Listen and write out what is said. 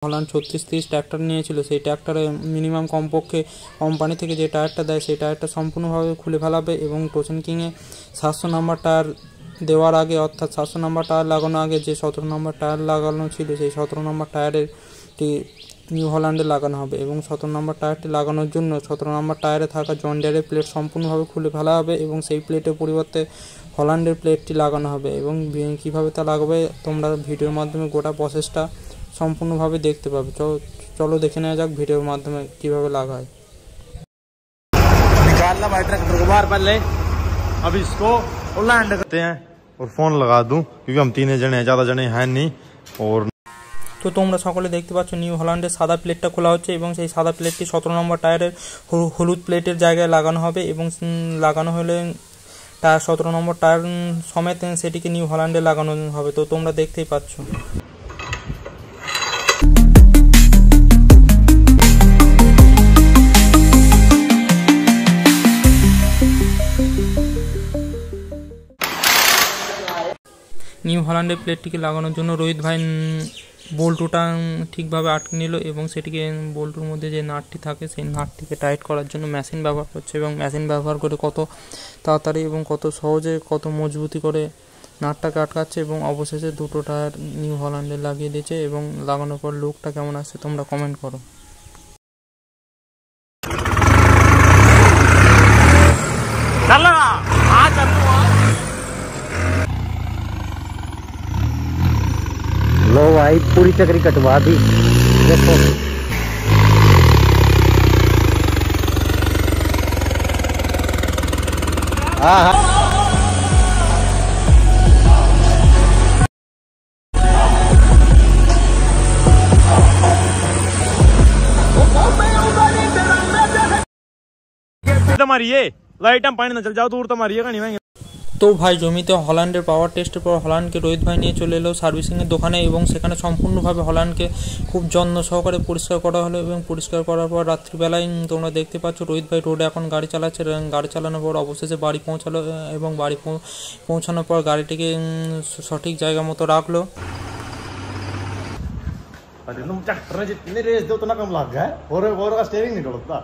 Holland 36-30 tractor নিয়েছিল, সেই ট্র্যাক্টরে মিনিমাম কমপক্ষে কোম্পানি থেকে যে টায়ারটা দেয় সেই টায়ারটা সম্পূর্ণভাবে খুলে ফেলাবে এবং টোচেন কিংয়ে 700 নম্বর টায়ার দেওয়ার আগে, অর্থাৎ 700 নম্বর টায়ার লাগানো আগে যে 17 নম্বর টায়ার লাগানো ছিল সেই 17 নম্বর টায়ারেরটি নিউ হল্যান্ডে লাগানো হবে এবং 17 নম্বর টায়ারটি লাগানোর জন্য 17 নম্বর টায়ারে থাকা জন ডিয়ারের প্লেট সম্পূর্ণভাবে খুলে ফেলা হবে এবং সেই প্লেটের পরিবর্তে হল্যান্ডের প্লেটটি লাগানো হবে। এবং কীভাবে তা লাগবে তোমরা ভিডিওর মাধ্যমে গোটা প্রসেসটা সম্পূর্ণভাবে দেখতে পাবে। চলো দেখে নেওয়া যাক ভিডিওর মাধ্যমে কিভাবে লাগায়। निकालना भाई ट्रैक्टर को बाहर पहले, अब इसको लैंड करते हैं और फोन लगा दूं क्योंकि हम 3 जने हैं, ज़्यादा जने हैं नहीं। और তো তোমরা সকলে দেখতে পাচ্ছ নিউ হল্যান্ডের সাদা প্লেটটা খোলা হচ্ছে এবং সেই সাদা প্লেটটি 17 নম্বর টায়ারের হলুদ প্লেটের জায়গায় লাগানো হবে এবং লাগানো হলে টায়ার 17 নম্বর টায়ার সমেত সেটিকে নিউ হল্যান্ডে লাগানো হবে। তো তোমরা দেখতেই পাচ্ছ। নিউ হল্যান্ডের প্লেটটিকে লাগানোর জন্য রোহিত ভাই বল্টুটা ঠিকভাবে আটকে নিল এবং সেটিকে বল্টুর মধ্যে যে নাটটি থাকে সেই নাটটিকে টাইট করার জন্য মেশিন ব্যবহার করছে এবং মেশিন ব্যবহার করে কত তাড়াতাড়ি এবং কত সহজে কত মজবুতি করে নাটটাকে আটকাচ্ছে এবং অবশেষে দুটো টায়ার নিউ হল্যান্ডে লাগিয়ে দিয়েছে এবং লাগানোর পর লুকটা কেমন আসছে তোমরা কমেন্ট করো। लो भाई पूरी चक्री कटवा दी, देखो हाँ हाँ मारिए लाइट हम पानी ना चल जाओ दूर तो मारिए का नहीं। তো ভাই জমিতে হল্যান্ডের পাওয়ার টেস্টের পর হল্যান্ডকে রোহিত ভাই নিয়ে চলে এলো সার্ভিসিংয়ের দোকানে এবং সেখানে সম্পূর্ণভাবে হল্যান্ডকে খুব যত্ন সহকারে পরিষ্কার করা হলো এবং পরিষ্কার করার পর রাত্রিবেলায় তোমরা দেখতে পাচ্ছ রোহিত ভাই রোডে এখন গাড়ি চালাচ্ছে। গাড়ি চালানোর পর অবশেষে বাড়ি পৌঁছালো এবং বাড়ি পৌঁছানোর পর গাড়িটিকে সঠিক জায়গা মতো রাখলো। अरे तुम ट्रैक्टर में जितनी रेस दो उतना कम लग गया है और का स्टीयरिंग नहीं डोलता।